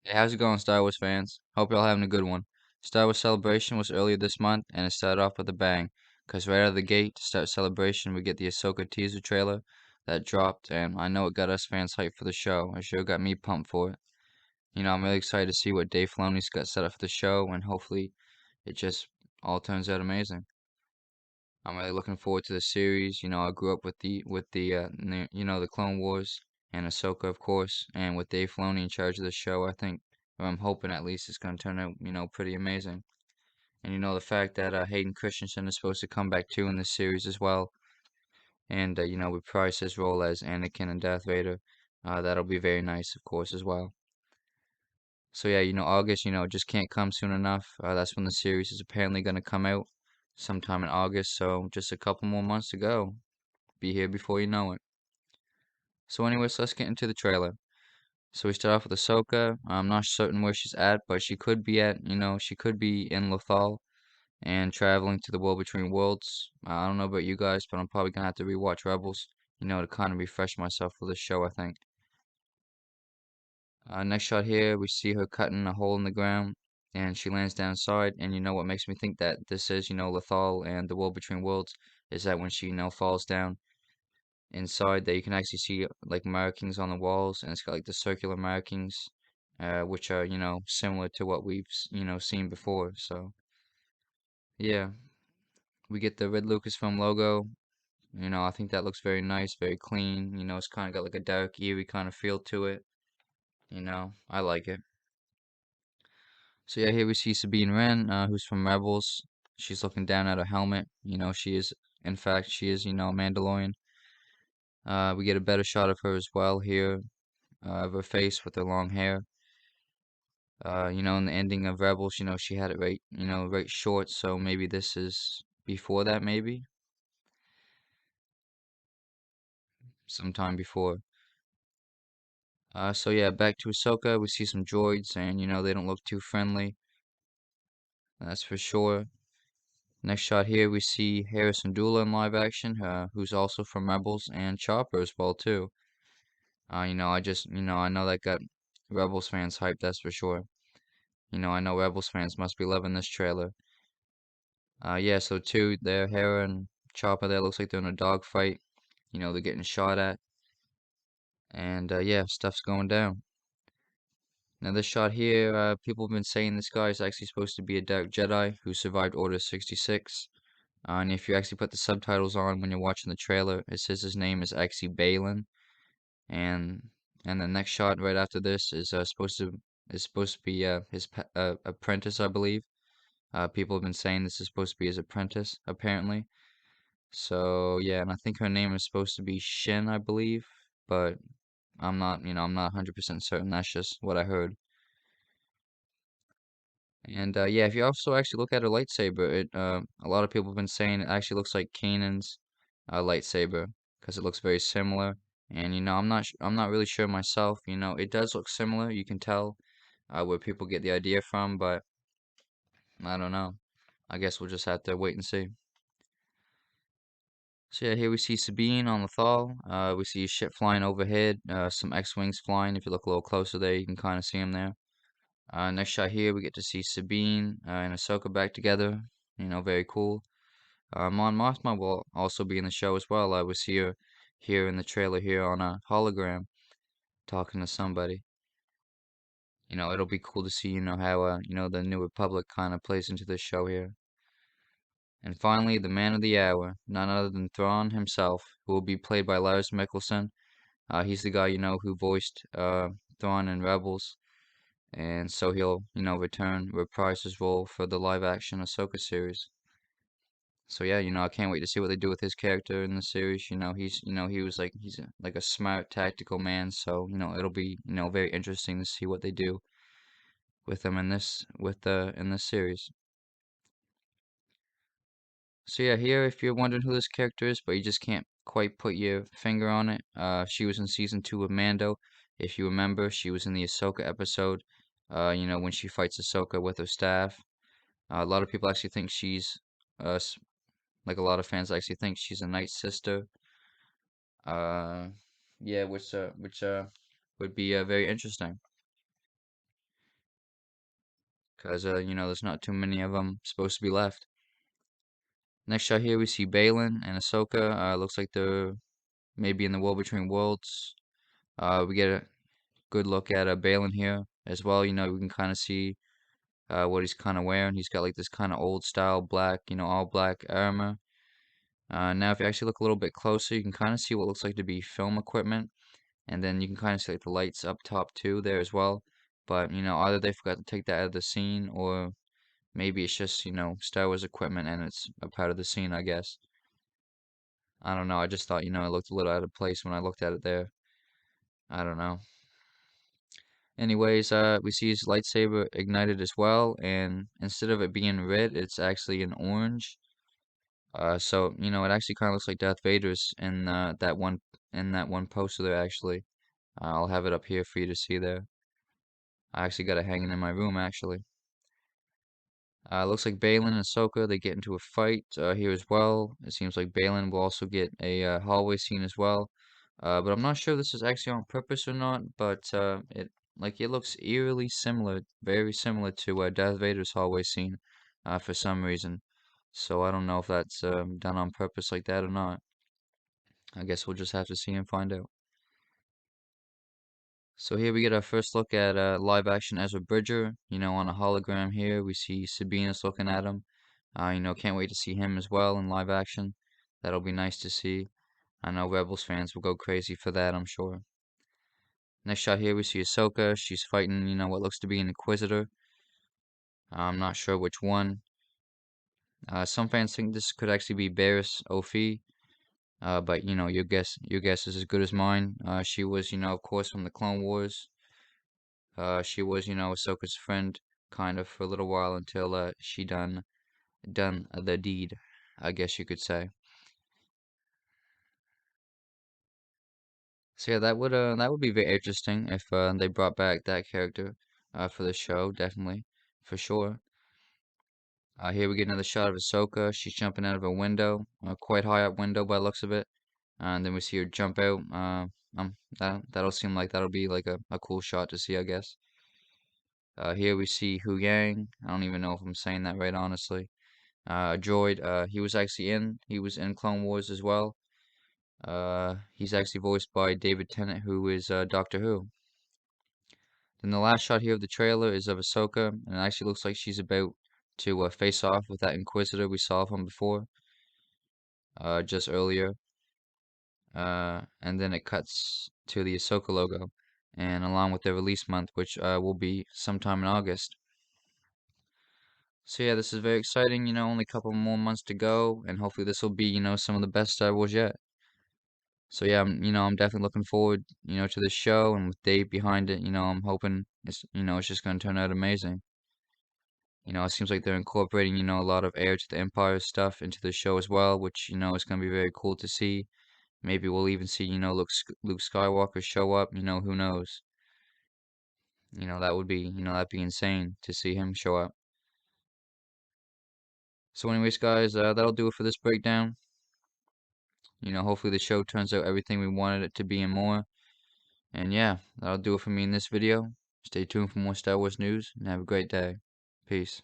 Hey, how's it going, Star Wars fans? Hope y'all having a good one. Star Wars Celebration was earlier this month, and it started off with a bang. Cause right out of the gate, to start Celebration, we get the Ahsoka teaser trailer that dropped, and I know it got us fans hyped for the show. It sure got me pumped for it. I'm really excited to see what Dave Filoni's got set up for the show, and hopefully it just all turns out amazing. I'm really looking forward to the series. I grew up with the Clone Wars and Ahsoka, of course, and with Dave Filoni in charge of the show, I think, or I'm hoping at least it's going to turn out, pretty amazing. And the fact that Hayden Christensen is supposed to come back too in this series as well, and reprise his role as Anakin and Darth Vader, that'll be very nice, of course, as well. So yeah, August, just can't come soon enough. That's when the series is apparently going to come out, sometime in August. So just a couple more months to go. Be here before you know it. So anyways, let's get into the trailer. So we start off with Ahsoka. I'm not certain where she's at, but she could be she could be in Lothal and traveling to the world between worlds. I don't know about you guys, but I'm probably gonna have to rewatch Rebels, to kind of refresh myself for this show, I think. Next shot here, we see her cutting a hole in the ground, and she lands down inside. And what makes me think that this is, Lothal and the world between worlds is that when she, falls down inside, that you can actually see like markings on the walls, and it's got like the circular markings, which are, similar to what we've, seen before. So, yeah, we get the red Lucasfilm logo. I think that looks very nice, very clean. It's kind of got like a dark, eerie kind of feel to it. I like it. So yeah, here we see Sabine Wren, who's from Rebels. She's looking down at her helmet. She is, in fact, she is, a Mandalorian. We get a better shot of her as well here, of her face with her long hair. In the ending of Rebels, she had it right, right short. So maybe this is before that, maybe sometime before. So yeah, back to Ahsoka. We see some droids, and they don't look too friendly. That's for sure. Next shot here, we see Harrison Dula in live action, who's also from Rebels, and Chopper as well too. I know that got Rebels fans hyped, that's for sure. I know Rebels fans must be loving this trailer. Yeah, so too, there, Hera and Chopper there looks like they're in a dogfight. They're getting shot at, and yeah, stuff's going down. Now this shot here, people have been saying this guy is actually supposed to be a Dark Jedi who survived Order 66. And if you actually put the subtitles on when you're watching the trailer, it says his name is actually Balin. And the next shot right after this is supposed to be his apprentice, I believe. People have been saying this is supposed to be his apprentice, apparently. So yeah, and I think her name is supposed to be Shin, I believe, but I'm not 100% certain. That's just what I heard. And yeah, if you also actually look at her lightsaber, a lot of people have been saying it actually looks like Kanan's lightsaber because it looks very similar. And I'm not really sure myself. It does look similar. You can tell where people get the idea from, but I don't know. I guess we'll just have to wait and see. So yeah, here we see Sabine on the Thal. We see a ship flying overhead. Some X-wings flying. If you look a little closer there, you can kind of see them there. Next shot here, we get to see Sabine and Ahsoka back together. Very cool. Mon Mothma will also be in the show as well. I was here in the trailer here on a hologram talking to somebody. It'll be cool to see, how, the New Republic kind of plays into this show here. And finally, the man of the hour, none other than Thrawn himself, who will be played by Lars Mikkelsen. He's the guy, who voiced Thrawn in Rebels. And so he'll, reprise his role for the live action Ahsoka series. So yeah, I can't wait to see what they do with his character in the series. He's like a smart tactical man, so it'll be very interesting to see what they do with him in this series. So yeah, here if you're wondering who this character is, but you just can't quite put your finger on it, she was in season 2 of Mando. If you remember, she was in the Ahsoka episode. When she fights Ahsoka with her staff. A lot of people actually think she's like a lot of fans actually think she's a Night Sister. Uh, yeah, which would be very interesting. because there's not too many of them supposed to be left. Next shot here, we see Balin and Ahsoka. Looks like they're maybe in the World Between Worlds. We get a good look at Balin here as well. We can kind of see what he's kind of wearing. He's got like this kind of old style black, all black armor. Now, if you actually look a little bit closer, you can kind of see what looks like to be film equipment. And then you can kind of see like the lights up top too there as well. But, either they forgot to take that out of the scene or maybe it's just, Star Wars equipment and it's a part of the scene, I guess. I don't know. I just thought, it looked a little out of place when I looked at it there. I don't know. Anyways, we see his lightsaber ignited as well, and instead of it being red, it's actually an orange. So it actually kind of looks like Darth Vader's in that one poster there. Actually, I'll have it up here for you to see there. I actually got it hanging in my room actually. Looks like Balin and Ahsoka they get into a fight here as well. It seems like Balin will also get a hallway scene as well. But I'm not sure if this is actually on purpose or not. But it looks eerily similar, very similar to Darth Vader's hallway scene, for some reason. So I don't know if that's done on purpose like that or not. I guess we'll just have to see and find out. So here we get our first look at live action Ezra Bridger. On a hologram here, we see Sabina's looking at him. Can't wait to see him as well in live action. That'll be nice to see. I know Rebels fans will go crazy for that, I'm sure. Next shot here, we see Ahsoka. She's fighting, what looks to be an Inquisitor. I'm not sure which one. Some fans think this could actually be Barriss Offee. But your guess is as good as mine. She was, of course, from the Clone Wars. She was, Ahsoka's friend, kind of, for a little while until she done the deed, I guess you could say. So yeah, that would be very interesting if they brought back that character for the show, definitely, for sure. Here we get another shot of Ahsoka. She's jumping out of a window, quite high up window by the looks of it. And then we see her jump out. That'll seem like that'll be like a cool shot to see, I guess. Here we see Hu Yang. I don't even know if I'm saying that right, honestly. A droid. He was in Clone Wars as well. He's actually voiced by David Tennant, who is Doctor Who. Then the last shot here of the trailer is of Ahsoka, and it actually looks like she's about to face off with that Inquisitor we saw from before, just earlier. And then it cuts to the Ahsoka logo, and along with the release month, which will be sometime in August. So yeah, this is very exciting. Only a couple more months to go, and hopefully this will be, some of the best Star Wars yet. So yeah, I'm definitely looking forward, to this show, and with Dave behind it, I'm hoping it's just gonna turn out amazing. It seems like they're incorporating, a lot of Heir to the Empire stuff into the show as well, which, is gonna be very cool to see. Maybe we'll even see, Luke Skywalker show up, who knows? That'd be insane to see him show up. So anyways, guys, that'll do it for this breakdown. Hopefully the show turns out everything we wanted it to be and more. And yeah, that'll do it for me in this video. Stay tuned for more Star Wars news and have a great day. Peace.